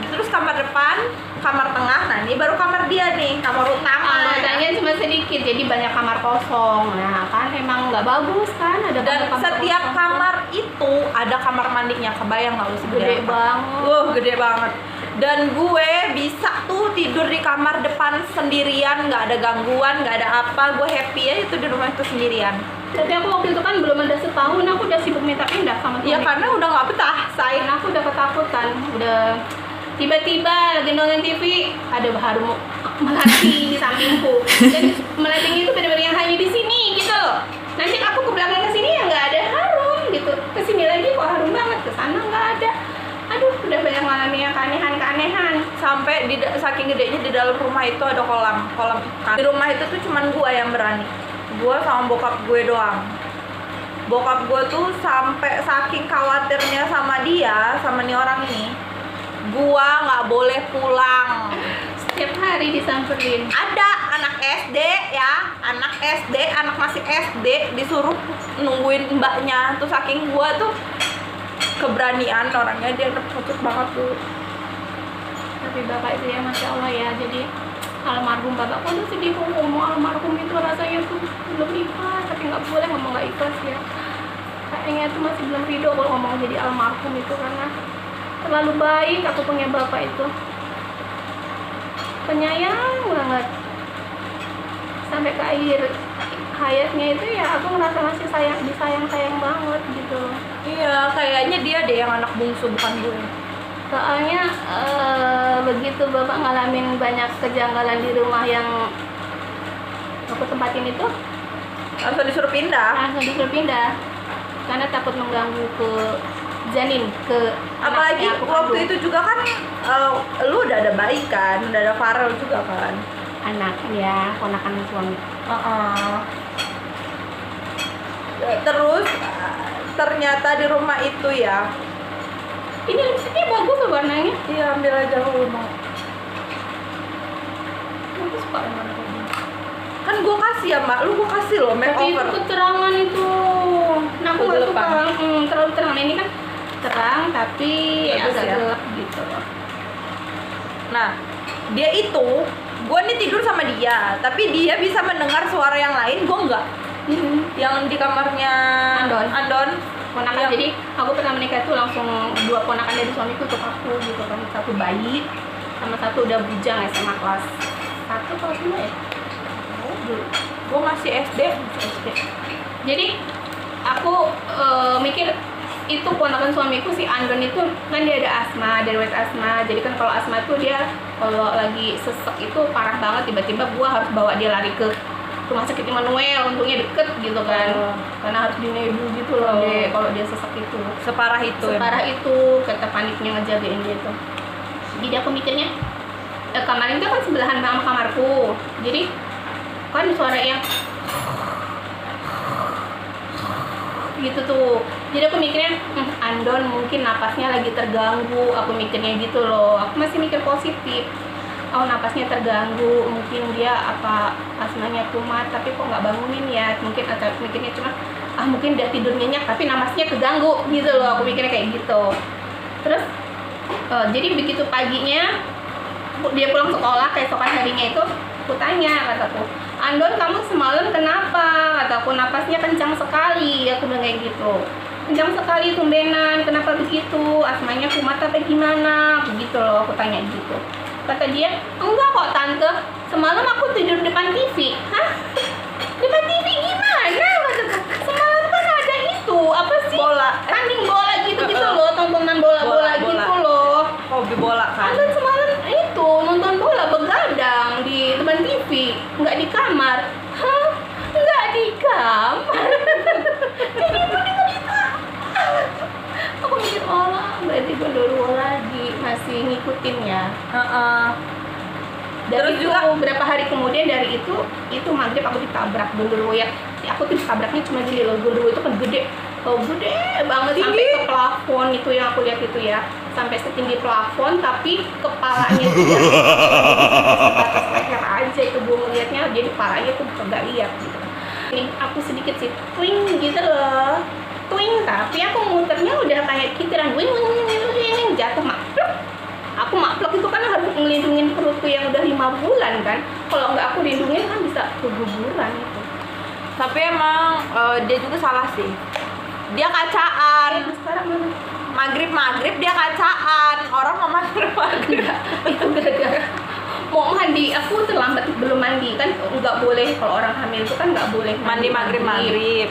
Terus kamar depan, kamar tengah, nah ini baru kamar dia nih, kamar utama. Anggotanya cuma sedikit, jadi banyak kamar kosong. Nah kan emang nggak bagus kan, ada Dan kamar setiap kosong. kamar itu ada kamar mandinya, kebayang nggak lu segede Gede apa? banget. Gede banget. Dan gue bisa tuh tidur di kamar depan sendirian, nggak ada gangguan, nggak ada apa. Gue happy aja itu di rumah itu sendirian. Tapi aku waktu itu kan belum ada setahun, aku udah sibuk minta pindah sama Ya suami. karena udah nggak betah, say. Karena aku udah ketakutan, udah tiba-tiba lagi nonton TV ada harum melati di sampingku. Dan melatinya itu benar-benar yang hanya di sini gitu loh. Nanti aku ke belakang ke sini ya nggak ada harum gitu. Ke sini lagi kok harum banget, ke sana nggak ada. Aduh, udah banyak ngalamin yang keanehan-keanehan. Sampai saking gedenya di dalam rumah itu ada kolam ikan. Di rumah itu tuh cuman gue yang berani. Gue sama bokap gue doang. Bokap gue tuh sampai saking khawatirnya sama dia, sama nih orang ini, gue nggak boleh pulang. Setiap hari disamperin. Ada anak SD ya, anak masih SD disuruh nungguin mbaknya. Tuh saking gue tuh keberanian orangnya, dia takut banget tuh. Tapi bapak itu ya masya Allah ya, jadi almarhum bapak udah sedih kok ngomong almarhum itu rasanya tuh belum ikhlas, tapi nggak boleh ngomong nggak ikhlas ya. Kayaknya tuh masih belum ridho kalau ngomong jadi almarhum itu, karena terlalu baik aku punya bapak itu, penyayang banget. Sampai ke akhir hayatnya itu ya aku ngerasa masih disayang banget gitu. Iya, kayaknya dia deh yang anak bungsu, bukan gue. Soalnya begitu bapak ngalamin banyak kejanggalan di rumah yang aku tempatin itu, Langsung disuruh pindah. langsung disuruh pindah karena takut mengganggu ke janin, ke Apalagi anaknya aku waktu kandung. itu juga kan lu udah ada bayi kan, udah ada Farel juga kan. Anak ya, ponakan suami. Terus ternyata di rumah itu ya, Ini lipstiknya bagus loh warnanya. iya ambil aja lu mau. Aku suka yang warna kayak gini. Kan gue kasih ya mbak, lu gue kasih loh Tapi itu makeover. keterangan itu. Nah aku nggak suka. Kegelapan. Terlalu terang. Nah, ini kan terang tapi Bagus agak ya. gelap gitu. Nah, dia itu, gue nih tidur sama dia, tapi dia bisa mendengar suara yang lain, gue enggak. Yang di kamarnya Andon. Ponakan, Yang- jadi aku pernah menikah itu langsung 2 ponakan dari suamiku untuk aku gitu kan, satu bayi sama satu udah bujang SMA kelas 1 kelas 2 ya. Gue masih SD. Jadi aku mikir itu ponakan suamiku si Andon itu kan dia ada asma, ada riwayat asma. Jadi kan kalau asma itu dia kalau lagi sesek itu parah banget, tiba-tiba gua harus bawa dia lari ke rumah sakit Immanuel, untungnya deket gitu kan. Karena harus dinebu gitu loh deh kalau dia sesek itu. Separah itu. Separah itu, kata paniknya ngejagain dia tuh. Jadi aku mikirnya kamar itu kan sebelahan sama kamarku. Jadi kan suara yang gitu tuh. Jadi aku mikirnya Andon mungkin napasnya lagi terganggu. Aku mikirnya gitu loh. Aku masih mikir positif. Oh napasnya terganggu, mungkin dia apa asmanya kumat, tapi kok nggak bangunin ya? Mungkin atau mikirnya cuma mungkin dia tidur nyenyak tapi napasnya keganggu gitu loh. Aku mikirnya kayak gitu. Terus jadi begitu paginya dia pulang sekolah keesokan harinya itu, aku tanya, kataku, Andon kamu semalam kenapa? Kataku napasnya kencang sekali. Aku bilang kayak gitu. Kencang sekali tumbenan, kenapa begitu? Asmanya kumat apa gimana? Begitu loh, aku tanya gitu. Kata dia, enggak kok tante, semalam aku tidur depan TV. Hah? Depan TV gimana? Semalam kan ada itu, apa sih? Bola. Tanding bola gitu-gitu loh, tontonan bola-bola Bola. gitu loh. Hobi bola kan. Andon semalam itu nonton bola begadang di depan TV, nggak di kamar. Hah? Nggak di kamar? Jadi itu di kamar. Aku mikir, oh berarti gondoruo lagi, masih ngikutin ya. Terus Dari itu juga- beberapa hari kemudian dari itu maghrib aku ditabrak gondoruo ya. Aku tuh ditabraknya cuma gini loh, gondoruo itu kan gede, gede banget sampai ke plafon itu yang aku lihat itu ya, sampai setinggi plafon tapi kepalanya itu ya, sebatas leher aja itu gue ngeliatnya, jadi kepalanya tuh nggak lihat gitu. Ini aku sedikit sih twing gitu loh, twing, tapi aku muternya udah kayak kitiran wing jatuh maplok. Aku maplok itu kan harus ngelindungin perutku yang udah 5 bulan kan. Kalau nggak aku lindungin kan bisa keguguran gitu. Tapi emang dia juga salah sih. Dia kacaan. Sekarang mana? Maghrib dia kacaan. Orang mau maghrib. Itu gara-gara mau mandi, aku terlambat belum mandi kan, nggak boleh kalau orang hamil itu kan nggak boleh Mandi maghrib.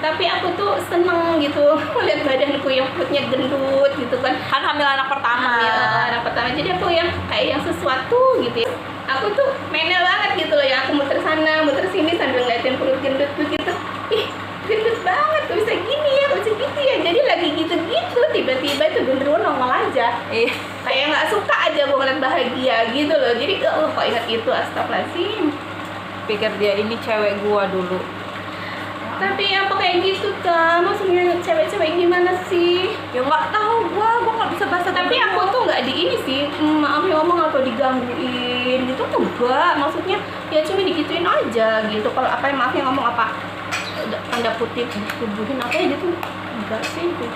Tapi aku tuh seneng gitu melihat badanku yang perutnya gendut gitu kan. Kan hamil anak pertama. Anak pertama, jadi aku yang kayak yang sesuatu gitu ya. Aku tuh menel banget gitu loh ya, aku muter sana muter sini sambil ngeliatin perut gendut gitu. Ih, gendut banget, kok bisa gini ya, kok bisa gitu ya. Jadi lagi gitu-gitu tiba-tiba itu genderuwo nongol aja. Iya. Kayak nggak suka aja gue ngeliat bahagia gitu loh. Jadi kok ingat itu, astagfirullahaladzim. Pikir dia ini cewek gua dulu. Tapi apa kayak gitu kan? Maksudnya cewek-cewek gimana sih? Ya nggak tahu gua nggak bisa bahasa. Tapi aku tuh nggak di ini sih, maaf ya ngomong atau digangguin gitu tuh enggak. Maksudnya ya cuma digituin aja gitu. Kalau apa yang maaf ya ngomong apa tanda kutip tubuhin apa ya gitu, enggak sih gitu.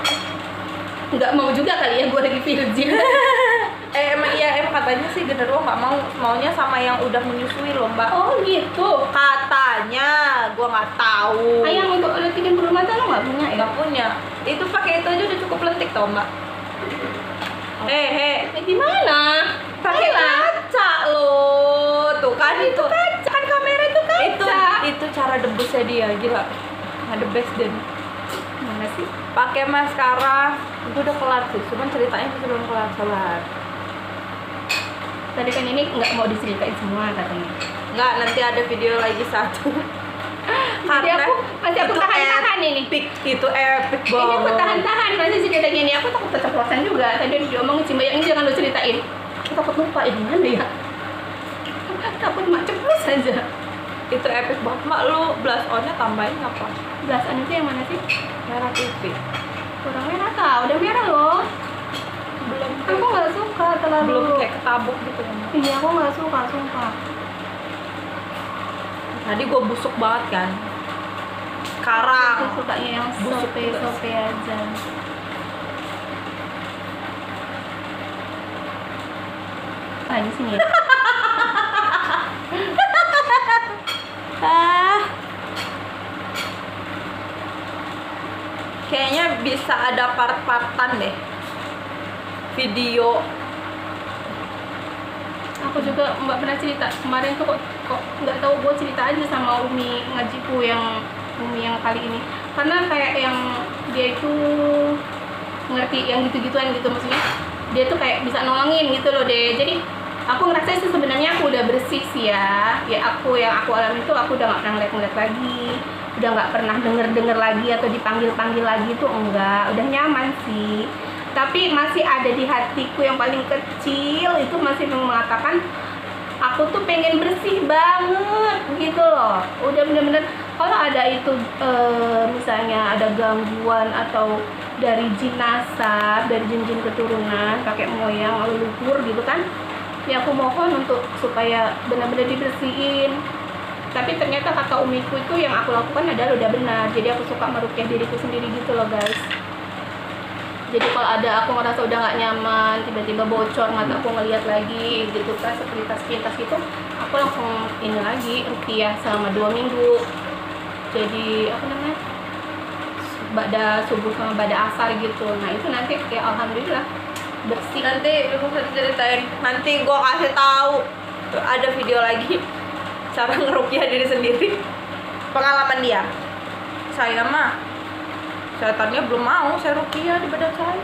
Nggak mau juga kali ya gue lagi virgin. emang katanya sih genderuwo nggak maunya sama yang udah menyusui loh mbak. Oh gitu. Katanya, gua nggak tahu. Yang untuk letikin bulu mata lo nggak punya ya? Nggak punya. Itu pakai itu aja udah cukup lentik tau mbak. Gimana? Pakai kaca loh. Tuh kan itu. Kaca kan, kamera itu kaca. Itu cara debusnya dia gila. Nggak the best deh. Mana sih? Pakai maskara. Itu udah kelar sih. Cuman ceritanya masih belum kelar. Tadi kan ini nggak mau diceritain semua katanya. Nggak, nanti ada video lagi satu. Jadi aku tahan-tahan ini. Itu epic banget. Ini aku tahan-tahan masih ceritanya ini. Aku takut keceplosan juga. Tadi dia ngomong Cimba yang ini jangan lo ceritain. Aku takut lupa ini mana ya. Takut mak ceplos aja. Itu epic banget mbak. Lu blush on-nya tambahin apa? Blush on itu yang mana sih? Merah putih. Kurang merah tau, udah merah loh. Belum. Aku nggak suka terlalu. Belum kayak ketabuk gitu ya mbak. Iya, aku nggak suka, sumpah. Tadi gue busuk banget kan. Sekarang Aku sukanya yang busuk sope aja. Di sini ya. Kayaknya bisa ada part-partan deh video. Aku juga mbak pernah cerita kemarin tuh kok nggak tahu, gue cerita aja sama Umi ngajiku yang kali ini, karena kayak yang dia itu ngerti yang gitu-gituan gitu, maksudnya dia tuh kayak bisa nolongin gitu loh deh. Jadi aku ngerasa sih sebenarnya aku udah bersih sih ya aku yang aku alami itu aku udah nggak pernah ngeliat lagi, udah nggak pernah denger lagi atau dipanggil lagi tuh enggak, udah nyaman sih. Tapi masih ada di hatiku yang paling kecil itu masih mengatakan aku tuh pengen bersih banget gitu loh. Udah bener-bener kalau ada itu misalnya ada gangguan atau dari jin nasab, dari jin-jin keturunan, kakek moyang, leluhur gitu kan, ya aku mohon untuk supaya benar-benar dibersihin. Tapi ternyata kata umiku itu yang aku lakukan adalah udah benar. Jadi aku suka merukyah diriku sendiri gitu loh guys. Jadi kalau ada aku ngerasa udah nggak nyaman, tiba-tiba bocor mata aku ngeliat lagi gitu kan, sepintas gitu, aku langsung ini lagi rukyah selama 2 minggu. Jadi apa namanya, bada subuh sama bada asar gitu. Nah itu nanti ya alhamdulillah bersih. Nanti lu bisa ceritain. Nanti gua kasih tahu. Ada video lagi cara ngerukyah diri sendiri. Pengalaman dia. Saya mah setannya belum mau saya rukyah di badan saya.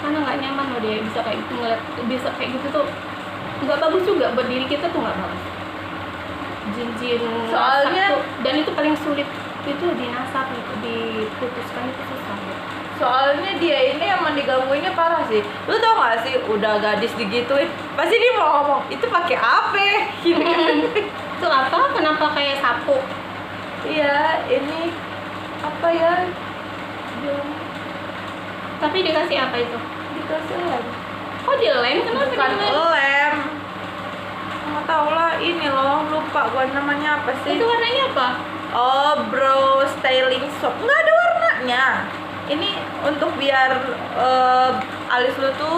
Karena nggak nyaman loh dia bisa kayak gitu, ngeliat bisa kayak gitu tuh nggak bagus juga buat diri kita tuh, nggak bagus. Jin-jin soalnya tuh, dan itu paling sulit itu di nasab itu, diputuskan itu susah. Soalnya dia ini emang digangguinnya parah sih. Lu tau gak sih, udah gadis digituin pasti dia mau ngomong itu pakai apa gitu kan. Itu apa, kenapa kayak sapu? Iya, ini apa ya, tapi dikasih apa itu? dikasih lem. Kok dilem? Kenapa Bukan dilem? lem, nggak tau lah, ini loh lupa gua namanya apa sih? Itu warnanya apa? Oh, brow styling soap. Nggak ada warnanya. Ini untuk biar alis lu tuh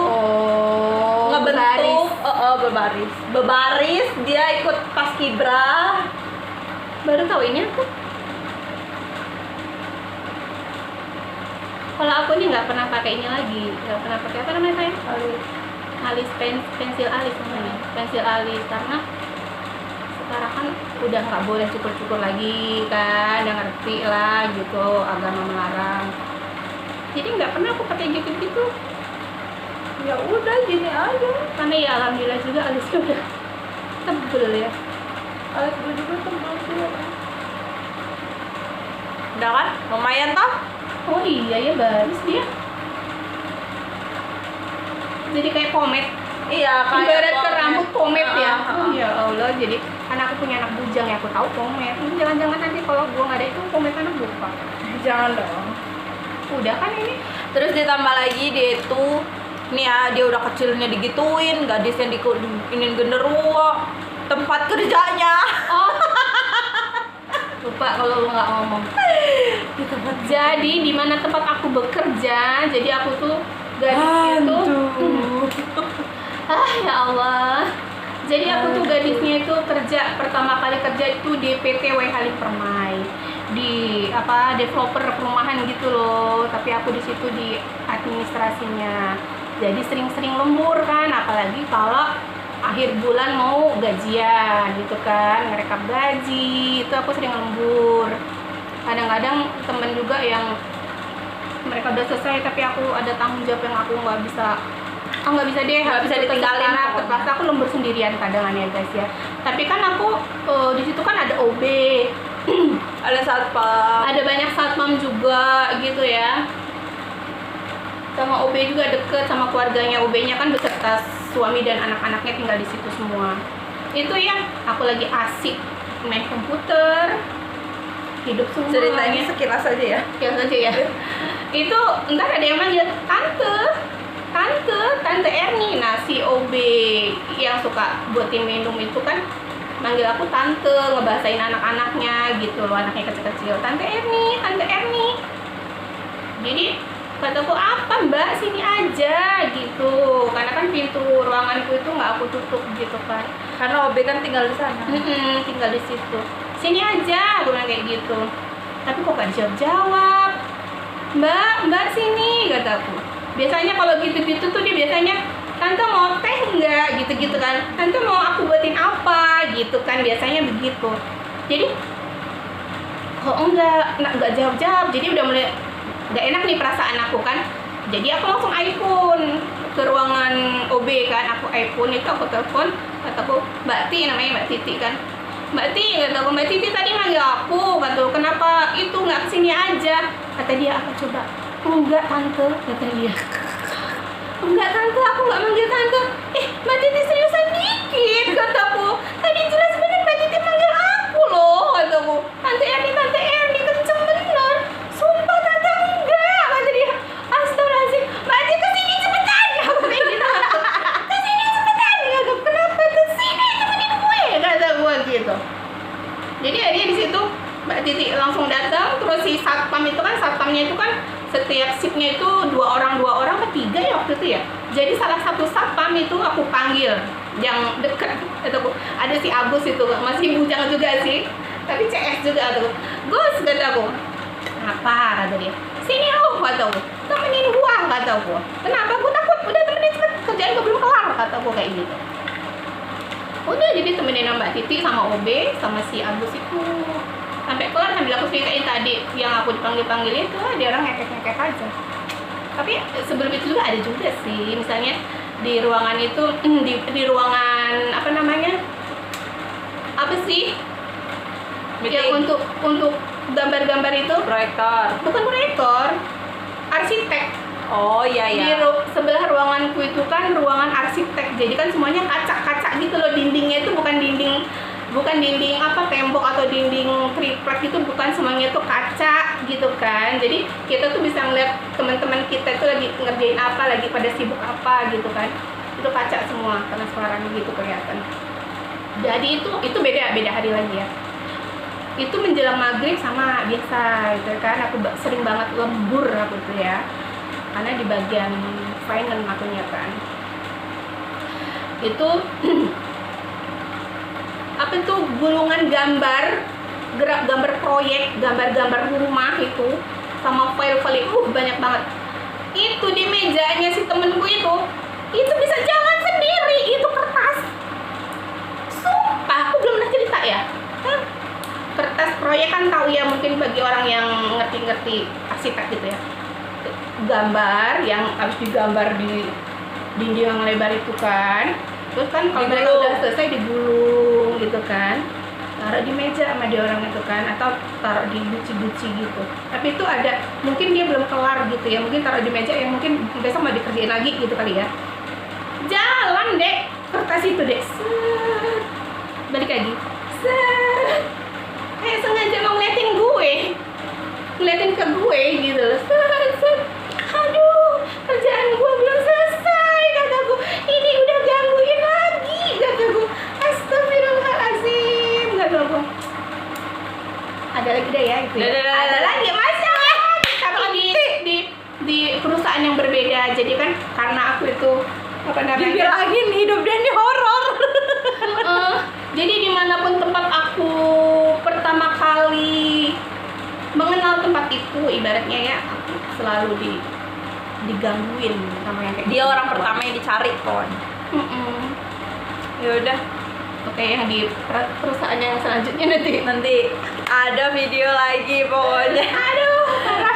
ngebentuk bebaris. Dia ikut paskibra. Baru tahu ini aku. Kalau aku nih nggak pernah pakai ini lagi, nggak pernah pakai apa namanya sayang? Alis pensil alis namanya, pensil alis, karena sekarang kan udah nggak boleh cukur-cukur lagi kan, udah ngerti lah gitu, agama melarang. Jadi nggak pernah aku pakai gitu-gitu. Ya udah gini aja. Karena ya alhamdulillah juga alisnya udah tebel ya. Alis gue juga tebal sih. Udah kan? Lumayan toh? Oh iya ya, bagus dia. Jadi kayak pomade. Iya, kayak Ibarat ke pomade. rambut pomade ya. Ah. Ya Allah, jadi karena aku punya anak bujang ya, aku tahu pomade. Jangan-jangan nanti kalau gua nggak ada itu pomade anak lupa. Jangan dong. Udah kan ini? Terus ditambah lagi dia itu nih ya, dia udah kecilnya digituin, gadisnya ini genderuwo, tempat kerjanya. Oh. Lupa kalau lu nggak ngomong. Di tempat Jadi di mana tempat aku bekerja, jadi aku tuh gadisnya tuh ya Allah. Jadi aku tuh gadisnya itu kerja pertama kali kerja itu di PT Halim Permai, di apa developer perumahan gitu loh. Tapi aku di situ di administrasinya. Jadi sering-sering lembur kan, apalagi kalau akhir bulan mau gajian gitu kan, ngerekap gaji, itu aku sering lembur. Kadang-kadang temen juga yang mereka udah selesai tapi aku ada tanggung jawab yang aku nggak bisa deh, Nggak bisa ditinggalin karena pokoknya. terpaksa aku lembur sendirian kadang ya guys ya. Tapi kan aku di situ kan ada OB, ada satpam. ada banyak satpam juga gitu ya. Sama OB juga deket sama keluarganya, OB-nya kan beserta suami dan anak-anaknya tinggal di situ semua. Itu ya, aku lagi asik main komputer, hidup semua. Ceritanya sekilas aja ya. Sekilas aja ya. Itu ntar ada yang manggil tante Erni. Nah si OB yang suka buatin minum itu kan manggil aku tante, ngebahasain anak-anaknya gitu loh, anaknya kecil-kecil. Tante Erni. Jadi kataku, apa mbak, sini aja gitu, karena kan pintu ruanganku itu nggak aku tutup gitu kan, Karena OB kan tinggal di sana. tinggal di situ. Sini aja aku bilang kayak gitu, tapi kok gak dijawab. Mbak sini, kataku. Biasanya kalau gitu-gitu tuh dia biasanya, tante mau teh nggak, gitu-gitu kan, tante mau aku buatin apa gitu kan, biasanya begitu. Jadi kok nggak jawab, jadi udah mulai gak enak nih perasaan aku kan. Jadi aku langsung iPhone ke ruangan OB kan, aku iPhone itu, aku telepon, kataku Mbak Ti, namanya Mbak Titi kan. Mbak Ti, kataku, Mbak Titi tadi manggil aku, kataku kenapa itu nggak kesini aja. Kata dia, apa coba? Enggak tante, kata dia. Enggak tante, aku nggak manggil tante. Mbak Titi seriusan dikit, kataku. Tadi jelas bener Mbak Titi manggil aku loh, kataku. Tante Erni kenceng bener. Sumpah tante enggak, kata dia. Astagfirullahaladzim, Mbak Titi kesini cepetan. Aku kayak gitu. Kesini cepetan. Kata, kenapa kesini, temenin gue, kata gue gitu. Jadi akhirnya di situ Mbak Titi langsung datang, terus si satpam itu kan, satpamnya itu kan setiap shiftnya itu 2 orang atau 3 ya waktu itu ya. Jadi salah satu satpam itu aku panggil yang deket, ada si Agus itu, masih bujang juga sih, tapi CS juga tuh. Gus, kata aku, kenapa, kata dia, sini lu, kata aku, temenin gua, kata aku. Kenapa? Gua takut, udah temenin cepet, kerjaan gua belum kelar, kata aku kayak gitu. Udah, jadi temenin Mbak Titi sama OB sama si Agus itu sampai kelar, sambil aku ceritain tadi yang aku dipanggil itu, dia orang ngekek aja. Tapi sebelum itu juga ada juga sih, misalnya di ruangan itu, di ruangan apa namanya, apa sih yang untuk gambar-gambar itu, bukan proyektor, arsitek. Oh iya. Di sebelah ruanganku itu kan ruangan arsitek, jadi kan semuanya kaca-kaca gitu loh, dindingnya itu bukan dinding apa tembok atau dinding triplek gitu, bukan, semuanya itu kaca gitu kan. Jadi kita tuh bisa ngeliat teman-teman kita itu lagi ngerjain apa, lagi pada sibuk apa gitu kan. Itu kaca semua, transparan gitu kelihatan. Jadi itu beda hari lagi ya. Itu menjelang maghrib sama biasa gitu kan. Aku sering banget lembur aku tuh ya, karena di bagian finance akunya kan. Itu apa tuh, gulungan gambar, gambar proyek, gambar rumah itu, sama file-file banyak banget. Itu di mejanya si temenku itu bisa jalan sendiri, itu kertas. Sumpah, aku belum pernah cerita ya. Kertas proyek kan tahu ya, mungkin bagi orang yang ngerti-ngerti arsitek gitu ya. Gambar yang harus digambar di dinding yang lebar itu kan. Terus kan kalau mereka udah selesai digulung gitu kan, taruh di meja sama dia orang itu kan, atau taruh di guci-guci gitu. Tapi itu ada, mungkin dia belum kelar gitu ya, mungkin taruh di meja yang mungkin besok mau dikerjain lagi gitu kali ya. Jalan deh kertas itu deh, set, balik lagi, set, kayak sengaja mau ngeliatin ke gue gitu, set, set. Aduh, kerjaan gue belum selesai, kataku. Ini udah gangguin lagi, kataku. Astagfirullahaladzim, kataku. Ada lagi deh ya itu ya. Ada lagi masa kalau di perusahaan yang berbeda. Jadi kan karena aku itu apa namanya, dibilangin hidup dia ini horor. Jadi dimanapun tempat aku pertama kali mengenal tempat itu, ibaratnya ya, aku selalu digangguin sama yang kayak Dia gitu. orang pertama yang dicari kon. Ya udah, Oke, yang di perusahaan yang selanjutnya nanti ada video lagi pokoknya. Aduh,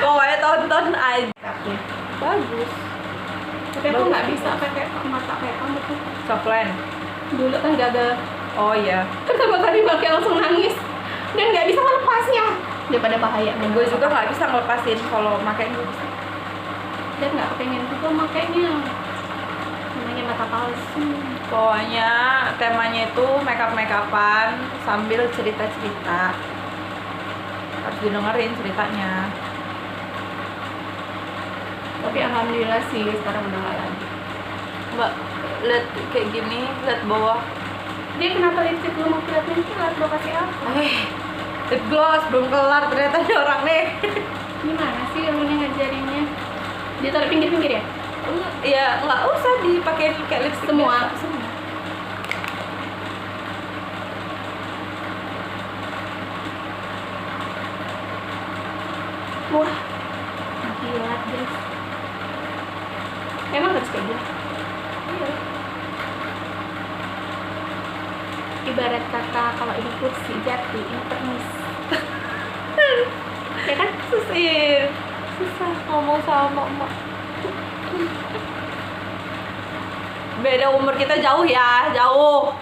Pokoknya tonton aja. tapi Bagus. aku nggak bisa pakai mata kayak kamu tuh. Softland. Dulu kan gagal, Oh iya. pertama kali pakai langsung nangis dan nggak bisa melepasnya, daripada bahaya. Gue juga nggak bisa ngelepasin kalau pakai gue bisa. Dan nggak pengen juga makainya, namanya mata palsu. Pokoknya temanya itu makeup-makeupan sambil cerita-cerita. Harus didengerin ceritanya. Tapi alhamdulillah sih sekarang udah nggak lagi. Mbak, lihat kayak gini, lihat bawah. Dia kenapa lipstick belum mau kelihatan kilat? Lo kasih apa? Lip gloss belum kelar ternyata nih orang nih. Gimana sih lo nih ngajarinnya? Dia taruh pinggir-pinggir ya? Ya nggak usah dipakai kayak lipstick Semua? biasa. Semua. Wah, kilat guys. Emang harus kayak gini? Iya. Ibarat kata kalau ini kursi jati, ini permis. Ya kan? Susah ngomong sama emak. Beda umur kita jauh ya, jauh.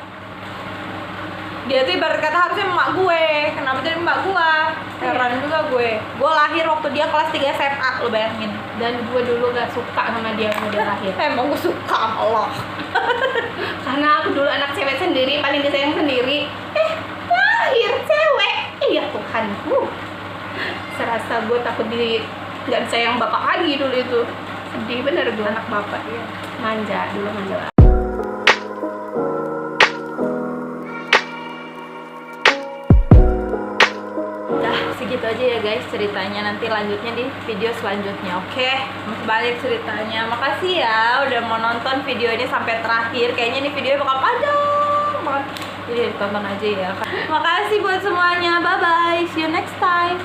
Dia tuh ibarat kata harusnya emak gue. Kenapa jadi emak gua? Heran juga gue. Gue lahir waktu dia kelas 3 SMA, lo bayangin. Dan gue dulu gak suka sama dia waktu dia lahir. Emang gue suka sama Allah. Karena aku dulu anak cewek sendiri, paling disayang sendiri. Lahir cewek. Iya Tuhanku. Serasa gue takut gak disayang bapak lagi dulu itu. Sedih bener gue. Anak bapak ya. Manja, dulu manja. Udah segitu aja ya guys ceritanya. Nanti lanjutnya di video selanjutnya. Oke, masih banyak ceritanya. Makasih ya udah mau nonton video ini sampai terakhir. Kayaknya ini videonya bakal panjang banget, jadi ditonton aja ya. Makasih buat semuanya. Bye bye, see you next time.